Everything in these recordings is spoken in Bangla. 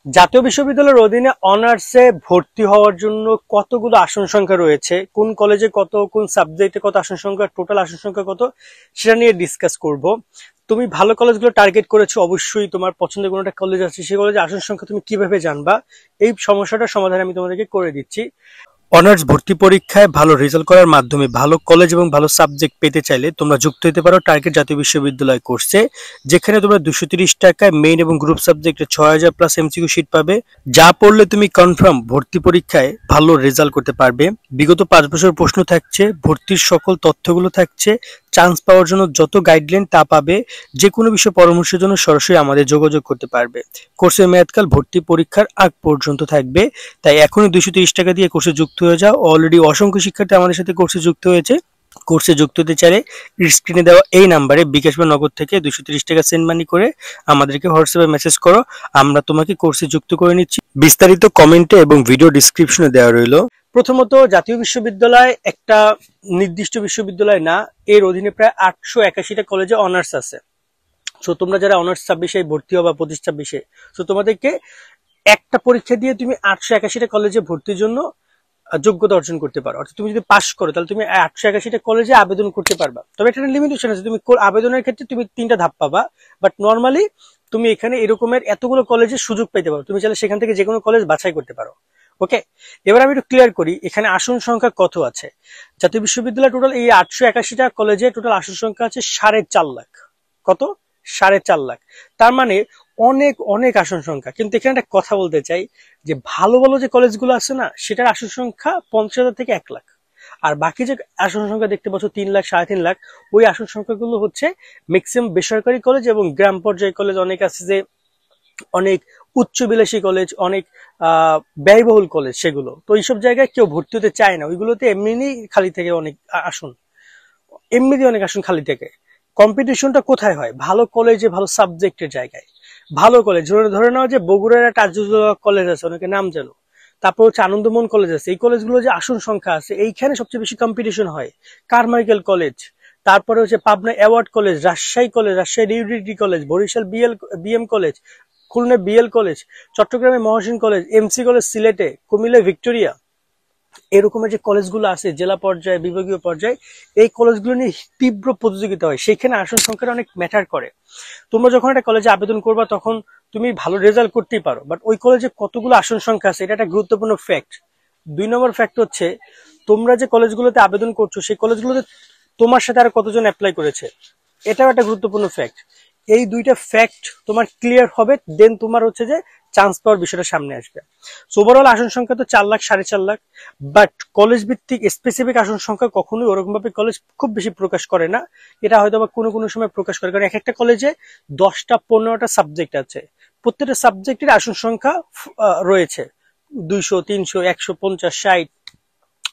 জাতীয় বিশ্ববিদ্যালয়ের অধীনে অনার্সে ভর্তি হওয়ার জন্য কতগুলো আসন সংখ্যা রয়েছে, কোন কলেজে কত, কোন সাবজেক্টে কত আসন সংখ্যা, টোটাল আসন সংখ্যা কত, সেটা নিয়ে ডিসকাস করব। তুমি ভালো কলেজগুলো টার্গেট করেছো, অবশ্যই তোমার পছন্দের কোনো একটা কলেজ আছে, সেই কলেজে আসন সংখ্যা তুমি কিভাবে জানবা, এই সমস্যাটার সমাধান আমি তোমাদেরকে করে দিচ্ছি। অনার্স ভর্তি পরীক্ষায় ভালো রেজাল্ট করার মাধ্যমে ভালো কলেজ এবং ভালো সাবজেক্ট পেতে চাইলে তোমরা যুক্ত হতে পারো টার্গেট জাতীয় বিশ্ববিদ্যালয় কোর্সে, যেখানে তোমরা 230 টাকায় মেইন এবং গ্রুপ সাবজেক্টে 6000 প্লাস এমসিকিউ শিট পাবে, যা পড়লে তুমি কনফার্ম ভর্তি পরীক্ষায় ভালো রেজাল্ট করতে পারবে। বিগত 5 বছর প্রশ্ন থাকছে, ভর্তির সকল তথ্যগুলো থাকছে, চান্স পাওয়ার জন্য যত গাইডলাইন তা পাবে। যে কোনো বিষয়ে পরামর্শের জন্য সরাসরি আমাদের যোগাযোগ করতে পারবে। কোর্সের মেয়াদকাল ভর্তি পরীক্ষার আগ পর্যন্ত থাকবে, তাই এখনই 230 টাকা দিয়ে কোর্সে যুক্ত হয়ে যাও। অলরেডি অসংখ্য শিক্ষার্থী আমাদের সাথে কোর্সে যুক্ত হয়েছে। কোর্সে যুক্ত হতে চাইলে স্ক্রিনে দেওয়া এই নাম্বারে বিকাশ বা নগদ থেকে 230 টাকা সেন্ড মানি করে আমাদেরকে হোয়াটসঅ্যাপে মেসেজ করো, আমরা তোমাকে কোর্সে যুক্ত করে নিচ্ছি। বিস্তারিত কমেন্টে এবং ভিডিও ডিসক্রিপশনে দেওয়া রইল। প্রথমত, জাতীয় বিশ্ববিদ্যালয় একটা নির্দিষ্ট বিশ্ববিদ্যালয় না, এর অধীনে প্রায় 881টা কলেজে অনার্স আছে। সো তোমরা যারা অনার্স 26-এ ভর্তি হবা, 25-26-এ, সো তোমাদেরকে একটা পরীক্ষা দিয়ে তুমি 881টা কলেজে ভর্তির জন্য যোগ্যতা অর্জন করতে পারো। অর্থাৎ তুমি যদি পাস করো তাহলে তুমি 881টা কলেজে আবেদন করতে পারবা। তবে একটা লিমিটেশন আছে, তুমি আবেদনের ক্ষেত্রে তুমি 3টা ধাপ পাবা, বাট নর্মালি তুমি এখানে এরকমের এতগুলো কলেজে সুযোগ পেতে পারো। তুমি চাইলে সেখান থেকে যে কোনো কলেজ বাছাই করতে পারো। ওকে, এবার আমি একটু ক্লিয়ার করি এখানে আসন সংখ্যা কত আছে। জাতীয় বিশ্ববিদ্যালয় টোটাল এই 881টা কলেজে টোটাল আসন সংখ্যা আছে 4.5 লাখ। কত? 4.5 লাখ। তার মানে অনেক অনেক আসন সংখ্যা। কিন্তু এখানে একটা কথা বলতে চাই যে ভালো ভালো যে কলেজগুলো আছে না, সেটার আসন সংখ্যা 50,000 থেকে 1 লাখ। আর বাকি যে আসন সংখ্যা দেখতে পাচ্ছ 3 লাখ, 3.5 লাখ, ওই আসন সংখ্যাগুলো হচ্ছে ম্যাক্সিমাম বেসরকারি কলেজ এবং গ্রাম পর্যায়ে কলেজ। অনেক আছে যে অনেক উচ্চবিলাসী কলেজ, অনেক ব্যয়বহুল কলেজ, সেগুলো তো এইসব জায়গায় কেউ ভর্তি হতে চায় না। ওইগুলোতে এমনি খালি থেকে অনেক আসন, এমনিতে অনেক আসন খালি থেকে। কম্পিটিশনটা কোথায় হয়? ভালো কলেজে, ভালো সাবজেক্টের জায়গায়। ভালো কলেজ ধরে নাও যে বগুড়ার একটা আর্য্য কলেজ আছে, অনেকে নাম জানো, তারপর হচ্ছে আনন্দমোহন কলেজ আছে। এই কলেজগুলো যে আসন সংখ্যা আছে, এইখানে সবচেয়ে বেশি কম্পিটিশন হয়। কারমাইকেল কলেজ, তারপরে হচ্ছে Pabna Edward college, Rajshahi college, Rajshahi unity college, Barishal BM college, Khulna BL college, চট্টগ্রামে মহসিন কলেজ, এমসি কলেজ সিলেটে, কুমিল্লা ভিক্টোরিয়া, এরকমের যে কলেজগুলো আছে জেলা পর্যায়ে, বিভাগীয় পর্যায়ে, এই কলেজগুলো নিয়ে তীব্র প্রতিযোগিতা হয়। সেখানে আসন সংখ্যাটা অনেক ম্যাটার করে। তোমরা যখন একটা কলেজে আবেদন করবা তখন তুমি ভালো রেজাল্ট করতেই পারো, বাট ওই কলেজে কতগুলো আসন সংখ্যা আছে এটা একটা গুরুত্বপূর্ণ ফ্যাক্ট। 2 নম্বর ফ্যাক্ট হচ্ছে তোমরা যে কলেজগুলোতে আবেদন করছো সেই কলেজগুলোতে তোমার সাথে আর কতজন অ্যাপ্লাই করেছে, এটাও একটা গুরুত্বপূর্ণ ফ্যাক্ট। এই দুইটা ফ্যাক্ট তোমার ক্লিয়ার হবে, দেন তোমার হচ্ছে যে চান্স পাওয়ার বিষয়টা সামনে আসবে। সো ওভারঅল আসন সংখ্যা তো 4 লাখ, 4.5 লাখ, বাট কলেজ ভিত্তিক স্পেসিফিক আসন সংখ্যা কখনোই ওরকম ভাবে কলেজ খুব বেশি প্রকাশ করে না। এটা হয়তো বা কোনো কোনো সময় প্রকাশ করে, কারণ এক একটা কলেজে 10টা 15টা সাবজেক্ট আছে, প্রত্যেকটা সাবজেক্টের আসন সংখ্যা রয়েছে 200, 300, 150, 60।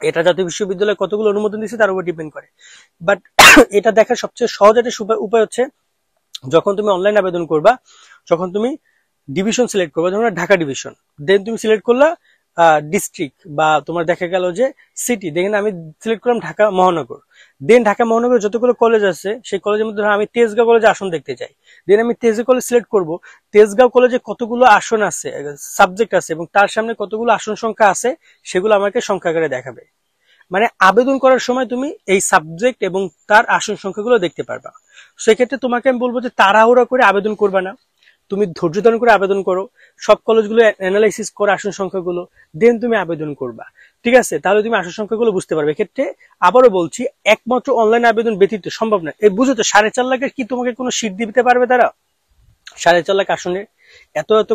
এটা জাতীয় বিশ্ববিদ্যালয় কতগুলো অনুমোদন দিচ্ছে তার উপর ডিপেন্ড করে। বাট এটা দেখার সবচেয়ে সহজ একটা উপায় হচ্ছে যখন তুমি অনলাইন আবেদন করবা, যখন তুমি ডিভিশন সিলেক্ট করবা, ধরো ঢাকা ডিভিশন, দেন তুমি সিলেক্ট করলা ডিস্ট্রিক্ট বা তোমার দেখা গেল যে সিটি, দেখেন আমি সিলেক্ট করলাম ঢাকা মহানগর। দেন ঢাকা মহানগর যতগুলো কলেজ আছে সেই কলেজের মধ্যে আমি তেজগাঁও কলেজে আসন দেখতে চাই, দেন আমি তেজগাঁও কলেজ সিলেক্ট করব। তেজগাঁও কলেজে কতগুলো আসন আছে, সাবজেক্ট আছে এবং তার সামনে কতগুলো আসন সংখ্যা আছে, সেগুলো আমাকে সংখ্যা আকারে দেখাবে। মানে আবেদন করার সময় তুমি এই সাবজেক্ট এবং তার আসন সংখ্যাগুলো দেখতে পারবা। সেক্ষেত্রে তোমাকে আমি বলবো যে তাড়াহুড়া করে আবেদন করবা না, তুমি ধৈর্য ধারণ করে আবেদন করো, সব কলেজগুলো অ্যানালাইসিস করো আসন সংখ্যাগুলো, দেন তুমি আবেদন করবা। ঠিক আছে? তাহলে তুমি আসন সংখ্যাগুলো বুঝতে পারবে। এক্ষেত্রে আবারও বলছি, একমাত্র অনলাইন আবেদন ব্যতীত সম্ভব না। এই বুঝো তো 4.5 লাখের কি তোমাকে কোনো সিট দিতে পারবে তারা? 4.5 লাখ আসনে এত এত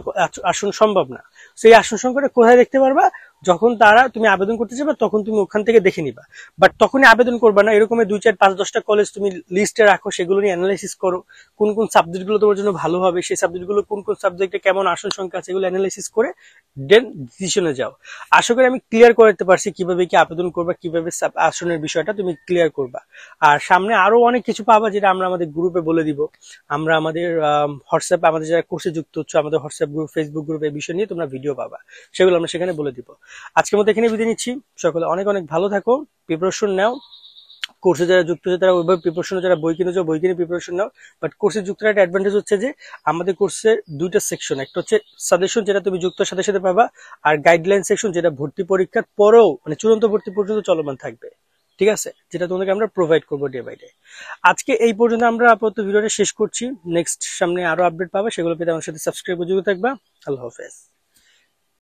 আসন সম্ভব না। সেই আসন সংখ্যাটা কোথায় দেখতে পারবা? যখন তুমি আবেদন করতে যাবে তখন তুমি ওখান থেকে দেখে নিবা। বাট তখনই আবেদন করবা না, এরকম 2, 4, 5, 10টা কলেজ তুমি লিস্টে রাখো, সেগুলো নিয়ে অ্যানালাইসিস করো, কোন কোন সাবজেক্টগুলো তোমার জন্য ভালো হবে, সেই সাবজেক্টগুলো কোন কোন সাবজেক্টে কেমন আসন সংখ্যা আছে, এগুলো অ্যানালাইসিস করে দেন ডিসিশনে যাও। আশা করি আমি ক্লিয়ার করে দিতে পারছি কিভাবে কি আবেদন করবা, কিভাবে আসনের বিষয়টা তুমি ক্লিয়ার করবা। আর সামনে আরো অনেক কিছু পাবা যেটা আমরা আমাদের গ্রুপে বলে দিব। আমরা আমাদের হোয়াটসঅ্যাপ, আমাদের যারা কোর্সে যুক্ত হচ্ছে আমাদের হোয়াটসঅ্যাপ গ্রুপ, ফেসবুক গ্রুপ, এই বিষয় নিয়ে তোমরা ভিডিও পাবা, সেগুলো আমরা সেখানে বলে দিব। আজকের মতো এখানে বিদায় নিচ্ছি। সকলে অনেক অনেক ভালো থাকো, প্রিপারেশন নাও, কোর্সে যারা যুক্ত হচ্ছে তারা ওইভাবে প্রিপারেশন, যারা বই কিনেছে বই কিনে প্রিপারেশন নাও। বাট কোর্সে যুক্ত একটা অ্যাডভান্টেজ হচ্ছে যে আমাদের কোর্সে দুইটা সেকশন, একটা হচ্ছে সাজেশন যেটা তুমি যুক্তের সাথে সাথে পাবা, আর গাইডলাইন সেকশন যেটা ভর্তি পরীক্ষার পরেও মানে চূড়ান্ত ভর্তি পর্যন্ত চলমান থাকবে। ঠিক আছে, যেটা তোমাদেরকে আমরা প্রোভাইড করবো ডে বাই ডে। আজকে এই পর্যন্ত আমরা আপাতত ভিডিওটা শেষ করছি। নেক্সট সামনে আরো আপডেট পাবে, সেগুলো পেতে আমার সাথে সাবস্ক্রাইব করে যুক্ত থাকবা। আল্লাহ হাফেজ।